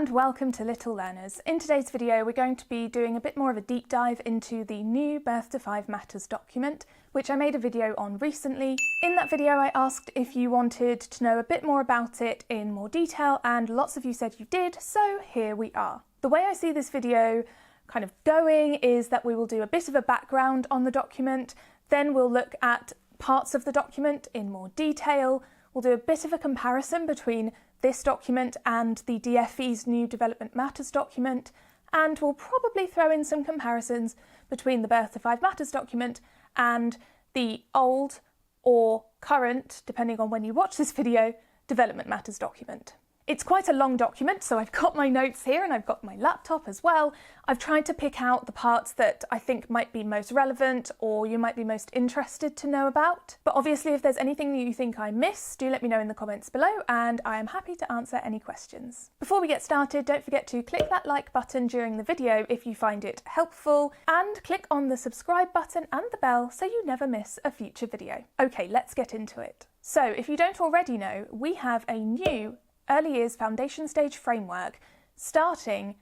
and welcome to Little Learners. In today's video we're going to be doing a bit more of a deep dive into the new Birth to 5 Matters document, which I made a video on recently. In that video I asked if you wanted to know a bit more about it in more detail, and lots of you said you did, so here we are. The way I see this video kind of going is that we will do a bit of a background on the document, then we'll look at parts of the document in more detail, we'll do a bit of a comparison between this document and the DfE's new Development Matters document, and we'll probably throw in some comparisons between the Birth to 5 Matters document and the old or current, depending on when you watch this video, Development Matters document. It's quite a long document, so I've got my notes here and I've got my laptop as well. I've tried to pick out the parts that I think might be most relevant or you might be most interested to know about. But obviously if there's anything that you think I missed, do let me know in the comments below and I am happy to answer any questions. Before we get started, don't forget to click that like button during the video if you find it helpful, and click on the subscribe button and the bell so you never miss a future video. Okay, let's get into it. So if you don't already know, we have a new Early Years Foundation Stage framework starting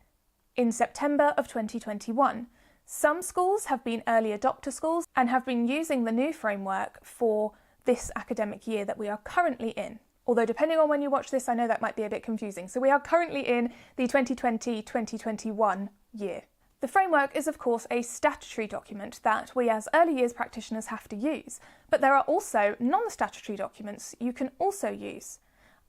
in September of 2021. Some schools have been early adopter schools and have been using the new framework for this academic year that we are currently in. Although depending on when you watch this, I know that might be a bit confusing. So we are currently in the 2020-2021 year. The framework is of course a statutory document that we as early years practitioners have to use, but there are also non-statutory documents you can also use.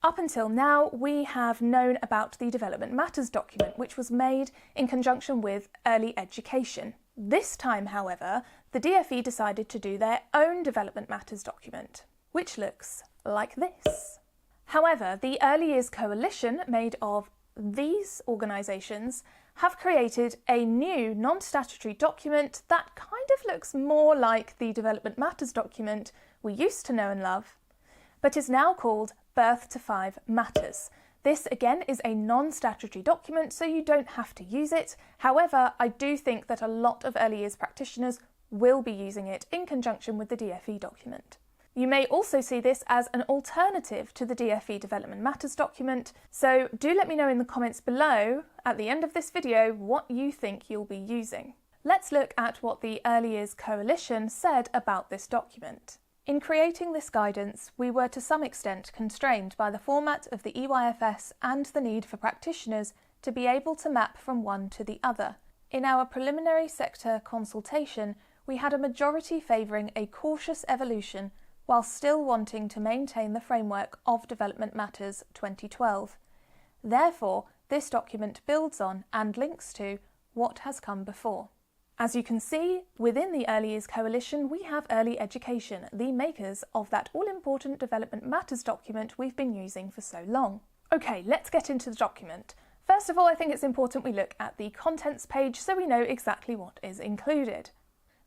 Up until now, we have known about the Development Matters document, which was made in conjunction with early education. This time, however, the DfE decided to do their own Development Matters document, which looks like this. However, the Early Years Coalition, made of these organisations, have created a new non-statutory document that kind of looks more like the Development Matters document we used to know and love, but is now called Birth to 5 Matters. This again is a non-statutory document, so you don't have to use it. However, I do think that a lot of early years practitioners will be using it in conjunction with the DfE document. You may also see this as an alternative to the DfE Development Matters document, so do let me know in the comments below at the end of this video what you think you'll be using. Let's look at what the Early Years Coalition said about this document. In creating this guidance, we were to some extent constrained by the format of the EYFS and the need for practitioners to be able to map from one to the other. In our preliminary sector consultation, we had a majority favouring a cautious evolution while still wanting to maintain the framework of Development Matters 2012. Therefore, this document builds on and links to what has come before. As you can see, within the Early Years Coalition, we have Early Education, the makers of that all-important Development Matters document we've been using for so long. Okay, let's get into the document. First of all, I think it's important we look at the contents page so we know exactly what is included.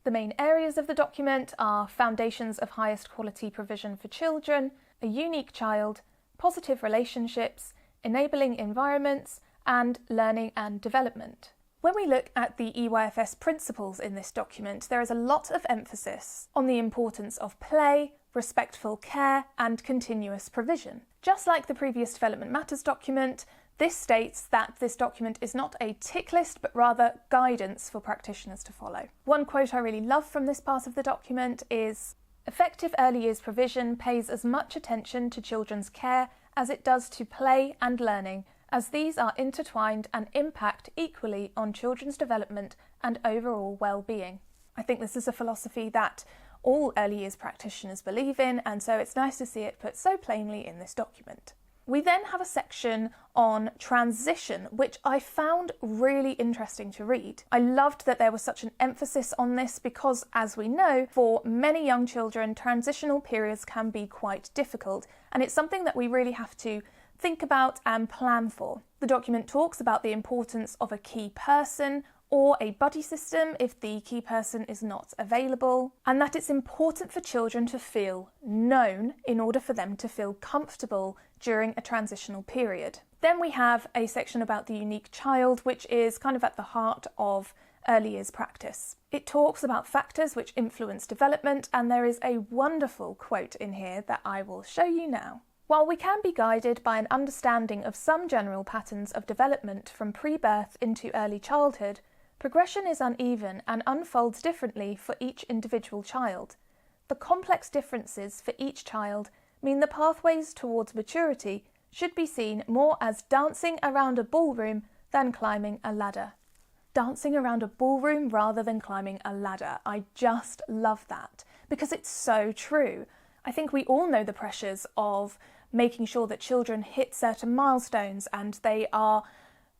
The main areas of the document are foundations of highest quality provision for children, a unique child, positive relationships, enabling environments, and learning and development. When we look at the EYFS Principles in this document, there is a lot of emphasis on the importance of play, respectful care, and continuous provision. Just like the previous Development Matters document, this states that this document is not a tick list, but rather guidance for practitioners to follow. One quote I really love from this part of the document is, "Effective early years provision pays as much attention to children's care as it does to play and learning, as these are intertwined and impact equally on children's development and overall well-being." I think this is a philosophy that all early years practitioners believe in, and so it's nice to see it put so plainly in this document. We then have a section on transition, which I found really interesting to read. I loved that there was such an emphasis on this because, as we know, for many young children, transitional periods can be quite difficult, and it's something that we really have to think about and plan for. The document talks about the importance of a key person or a buddy system if the key person is not available, and that it's important for children to feel known in order for them to feel comfortable during a transitional period. Then we have a section about the unique child, which is kind of at the heart of early years practice. It talks about factors which influence development, and there is a wonderful quote in here that I will show you now. While we can be guided by an understanding of some general patterns of development from pre-birth into early childhood, progression is uneven and unfolds differently for each individual child. The complex differences for each child mean the pathways towards maturity should be seen more as dancing around a ballroom than climbing a ladder. Dancing around a ballroom rather than climbing a ladder. I just love that because it's so true. I think we all know the pressures of making sure that children hit certain milestones and they are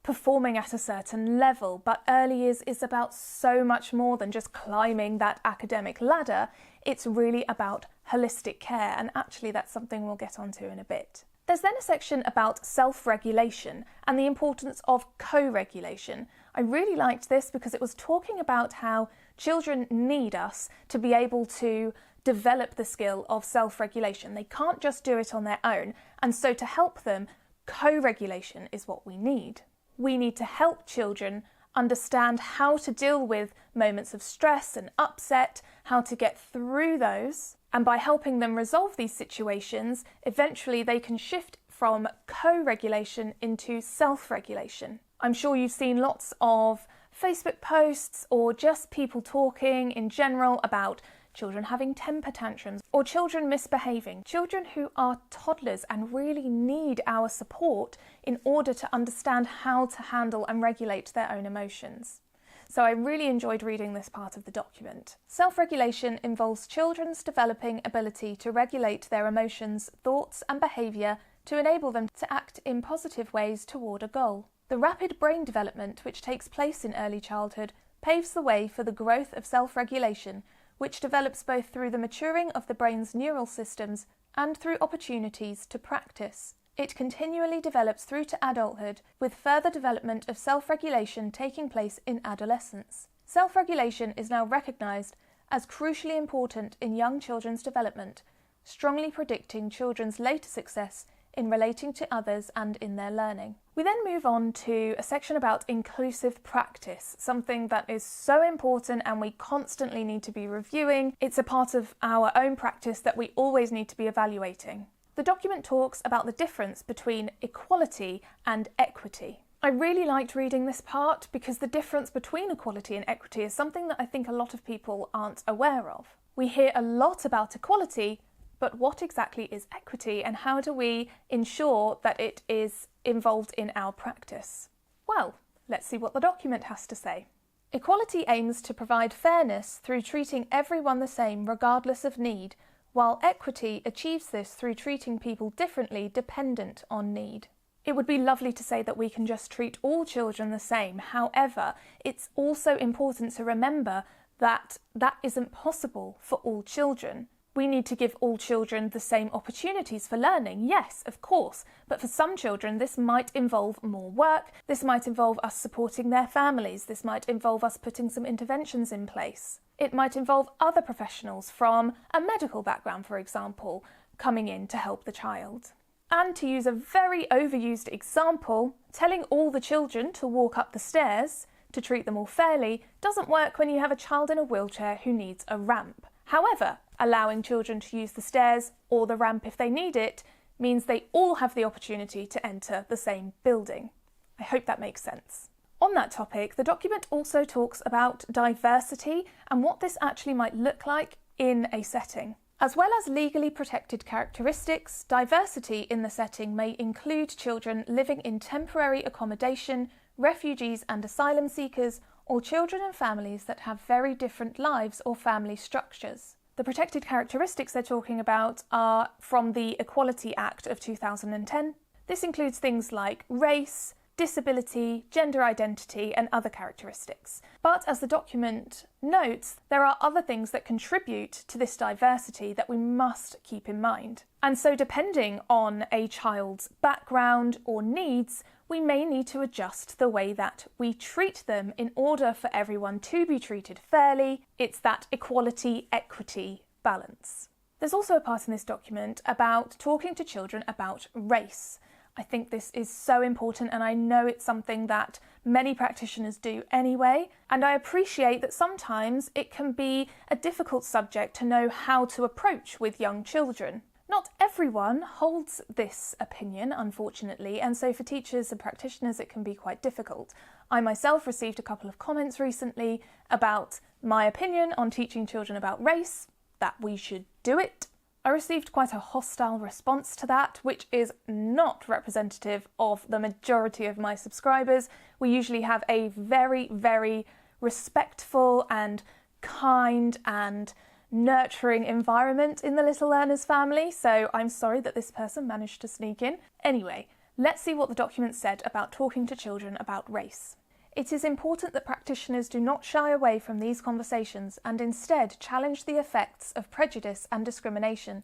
performing at a certain level, but early years is about so much more than just climbing that academic ladder. It's really about holistic care, and actually that's something we'll get onto in a bit. There's then a section about self-regulation and the importance of co-regulation. I really liked this because it was talking about how children need us to be able to develop the skill of self-regulation. They can't just do it on their own, and so to help them, co-regulation is what we need. We need to help children understand how to deal with moments of stress and upset, how to get through those, and by helping them resolve these situations, eventually they can shift from co-regulation into self-regulation. I'm sure you've seen lots of Facebook posts or just people talking in general about children having temper tantrums or children misbehaving, children who are toddlers and really need our support in order to understand how to handle and regulate their own emotions. So I really enjoyed reading this part of the document. Self-regulation involves children's developing ability to regulate their emotions, thoughts and behaviour to enable them to act in positive ways toward a goal. The rapid brain development which takes place in early childhood paves the way for the growth of self-regulation, which develops both through the maturing of the brain's neural systems and through opportunities to practice. It continually develops through to adulthood, with further development of self-regulation taking place in adolescence. Self-regulation is now recognised as crucially important in young children's development, strongly predicting children's later success in relating to others and in their learning. We then move on to a section about inclusive practice, something that is so important and we constantly need to be reviewing. It's a part of our own practice that we always need to be evaluating. The document talks about the difference between equality and equity. I really liked reading this part because the difference between equality and equity is something that I think a lot of people aren't aware of. We hear a lot about equality, but what exactly is equity and how do we ensure that it is involved in our practice? Well, let's see what the document has to say. Equality aims to provide fairness through treating everyone the same regardless of need, while equity achieves this through treating people differently dependent on need. It would be lovely to say that we can just treat all children the same. However, it's also important to remember that that isn't possible for all children. We need to give all children the same opportunities for learning, yes, of course, but for some children this might involve more work, this might involve us supporting their families, this might involve us putting some interventions in place. It might involve other professionals from a medical background, for example, coming in to help the child. And to use a very overused example, telling all the children to walk up the stairs to treat them all fairly doesn't work when you have a child in a wheelchair who needs a ramp. However, allowing children to use the stairs or the ramp if they need it means they all have the opportunity to enter the same building. I hope that makes sense. On that topic, the document also talks about diversity and what this actually might look like in a setting. As well as legally protected characteristics, diversity in the setting may include children living in temporary accommodation, refugees and asylum seekers, or children and families that have very different lives or family structures. The protected characteristics they're talking about are from the Equality Act of 2010. This includes things like race, disability, gender identity and other characteristics. But as the document notes, there are other things that contribute to this diversity that we must keep in mind. And so depending on a child's background or needs, we may need to adjust the way that we treat them in order for everyone to be treated fairly. It's that equality-equity balance. There's also a part in this document about talking to children about race. I think this is so important and I know it's something that many practitioners do anyway, and I appreciate that sometimes it can be a difficult subject to know how to approach with young children. Not everyone holds this opinion, unfortunately, and so for teachers and practitioners it can be quite difficult. I myself received a couple of comments recently about my opinion on teaching children about race, that we should do it. I received quite a hostile response to that, which is not representative of the majority of my subscribers. We usually have a very, very respectful and kind and nurturing environment in the Little Learners family, so I'm sorry that this person managed to sneak in. Anyway, let's see what the document said about talking to children about race. It is important that practitioners do not shy away from these conversations and instead challenge the effects of prejudice and discrimination.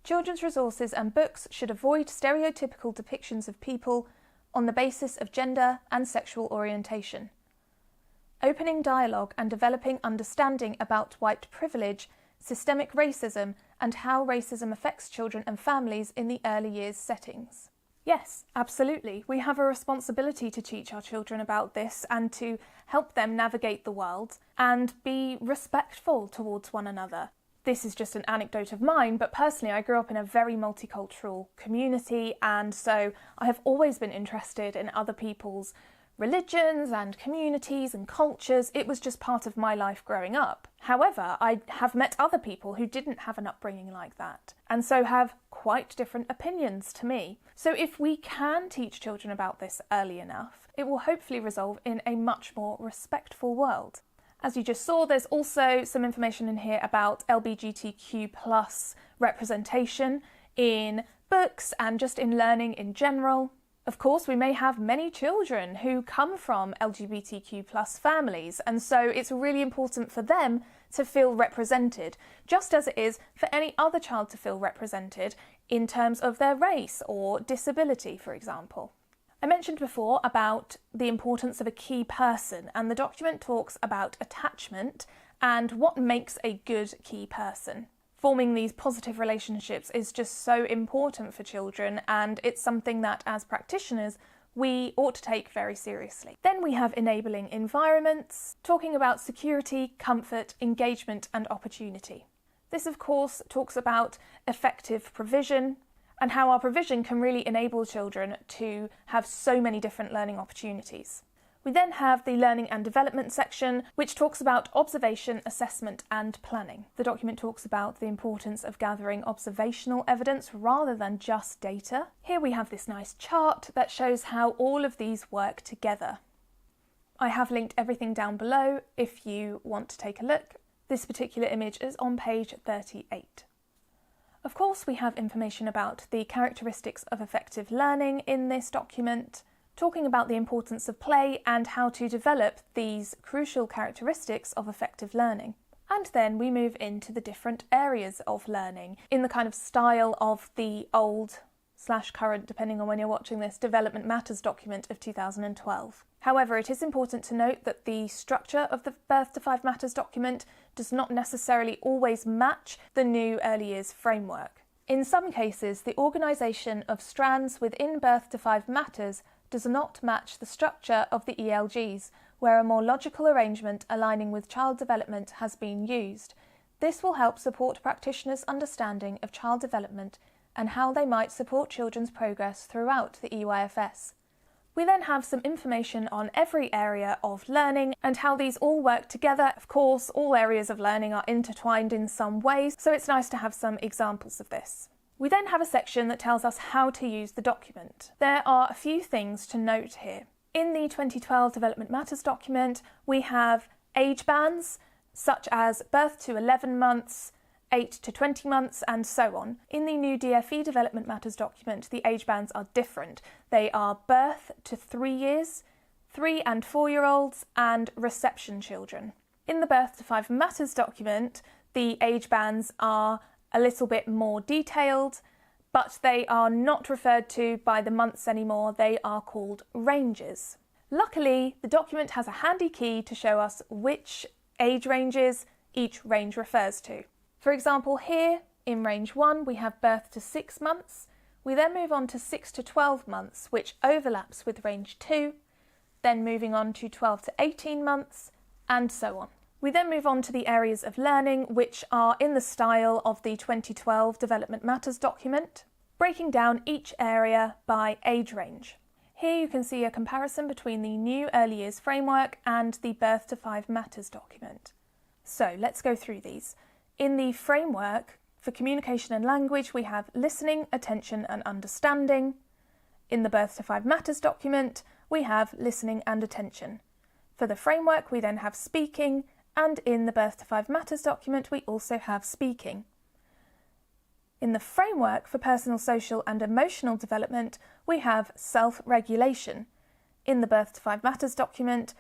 Children's resources and books should avoid stereotypical depictions of people on the basis of gender and sexual orientation. Opening dialogue and developing understanding about white privilege, systemic racism, and how racism affects children and families in the early years settings. Yes, absolutely. We have a responsibility to teach our children about this and to help them navigate the world and be respectful towards one another. This is just an anecdote of mine, but personally I grew up in a very multicultural community, and so I have always been interested in other people's religions and communities and cultures. It was just part of my life growing up. However, I have met other people who didn't have an upbringing like that, and so have quite different opinions to me. So if we can teach children about this early enough, it will hopefully result in a much more respectful world. As you just saw, there's also some information in here about LGBTQ+ representation in books and just in learning in general. Of course, we may have many children who come from LGBTQ+ families, and so it's really important for them to feel represented, just as it is for any other child to feel represented in terms of their race or disability, for example. I mentioned before about the importance of a key person, and the document talks about attachment and what makes a good key person. Forming these positive relationships is just so important for children, and it's something that as practitioners we ought to take very seriously. Then we have enabling environments, talking about security, comfort, engagement and opportunity. This of course talks about effective provision and how our provision can really enable children to have so many different learning opportunities. We then have the learning and development section, which talks about observation, assessment and planning. The document talks about the importance of gathering observational evidence rather than just data. Here we have this nice chart that shows how all of these work together. I have linked everything down below if you want to take a look. This particular image is on page 38. Of course, we have information about the characteristics of effective learning in this document, talking about the importance of play and how to develop these crucial characteristics of effective learning. And then we move into the different areas of learning in the kind of style of the old/current, depending on when you're watching this, Development Matters document of 2012. However, it is important to note that the structure of the Birth to 5 Matters document does not necessarily always match the new early years framework. In some cases, the organisation of strands within Birth to 5 Matters does not match the structure of the ELGs, where a more logical arrangement aligning with child development has been used. This will help support practitioners' understanding of child development and how they might support children's progress throughout the EYFS. We then have some information on every area of learning and how these all work together. Of course, all areas of learning are intertwined in some ways, so it's nice to have some examples of this. We then have a section that tells us how to use the document. There are a few things to note here. In the 2012 Development Matters document, we have age bands, such as birth to 11 months, 8 to 20 months, and so on. In the new DFE Development Matters document, the age bands are different. They are birth to 3 years, 3 and 4-year-olds, and reception children. In the Birth to 5 Matters document, the age bands are a little bit more detailed, but they are not referred to by the months anymore. They are called ranges. Luckily, the document has a handy key to show us which age ranges each range refers to. For example, here in range 1 we have birth to 6 months. We then move on to 6 to 12 months, which overlaps with range 2, then moving on to 12 to 18 months, and so on. We then move on to the areas of learning, which are in the style of the 2012 Development Matters document, breaking down each area by age range. Here you can see a comparison between the new Early Years Framework and the Birth to 5 Matters document. So let's go through these. In the framework, for communication and language, we have listening, attention and understanding. In the Birth to 5 Matters document, we have listening and attention. For the framework, we then have speaking, and in the Birth to 5 Matters document, we also have speaking. In the framework for personal, social and emotional development, we have self-regulation. In the Birth to 5 Matters document,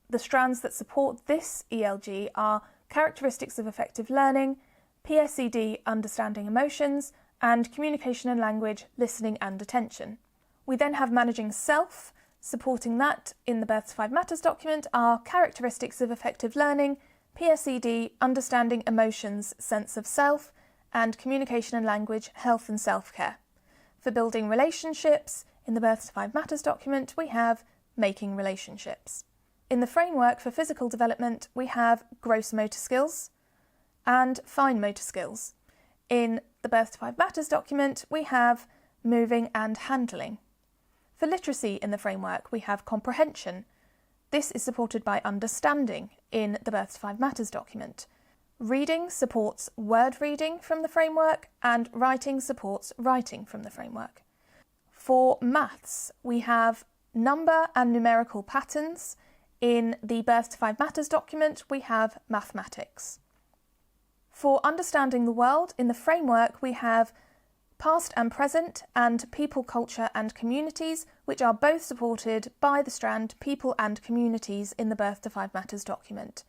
the strands that support this ELG are characteristics of effective learning, PSED, understanding emotions, and communication and language, listening and attention. We then have managing self. Supporting that in the Birth to 5 Matters document are characteristics of effective learning, PSED, understanding emotions, sense of self, and communication and language, health and self-care. For building relationships, in the Birth to 5 Matters document, we have making relationships. In the framework for physical development, we have gross motor skills and fine motor skills. In the Birth to 5 Matters document, we have moving and handling. For literacy in the framework, we have comprehension. This is supported by understanding in the Birth to 5 Matters document. Reading supports word reading from the framework, and writing supports writing from the framework. For maths, we have number and numerical patterns. In the Birth to 5 Matters document, we have mathematics. For understanding the world, in the framework, we have past and present, and people, culture and communities, which are both supported by the strand people and communities in the Birth to 5 Matters document.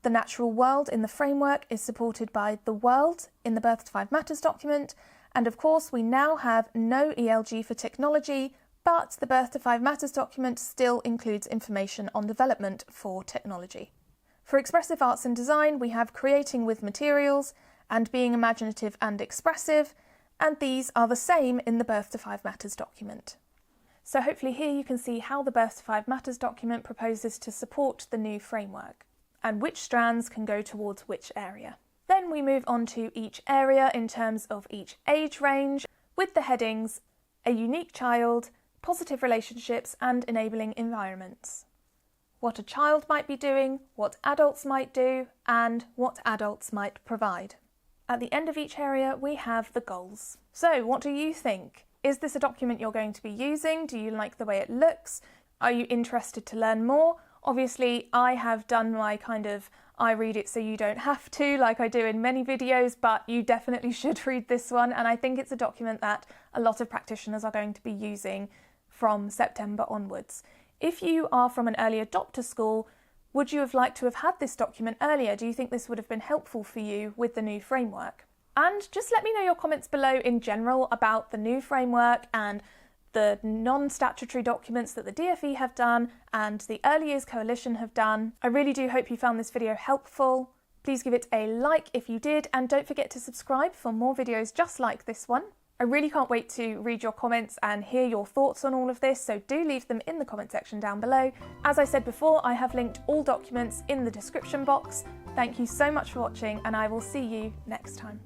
The natural world in the framework is supported by the world in the Birth to 5 Matters document, and of course we now have no ELG for technology, but the Birth to 5 Matters document still includes information on development for technology. For expressive arts and design, we have creating with materials and being imaginative and expressive, and these are the same in the Birth to 5 Matters document. So hopefully here you can see how the Birth to 5 Matters document proposes to support the new framework, and which strands can go towards which area. Then we move on to each area in terms of each age range, with the headings A Unique Child, Positive Relationships and Enabling Environments. What a child might be doing, what adults might do, and what adults might provide. At the end of each area, we have the goals. So what do you think? Is this a document you're going to be using? Do you like the way it looks? Are you interested to learn more? Obviously, I have done my I read it so you don't have to, like I do in many videos, but you definitely should read this one. And I think it's a document that a lot of practitioners are going to be using from September onwards. If you are from an early adopter school, would you have liked to have had this document earlier? Do you think this would have been helpful for you with the new framework? And just let me know your comments below in general about the new framework and the non-statutory documents that the DfE have done and the Early Years Coalition have done. I really do hope you found this video helpful. Please give it a like if you did, and don't forget to subscribe for more videos just like this one. I really can't wait to read your comments and hear your thoughts on all of this, so do leave them in the comment section down below. As I said before, I have linked all documents in the description box. Thank you so much for watching, and I will see you next time.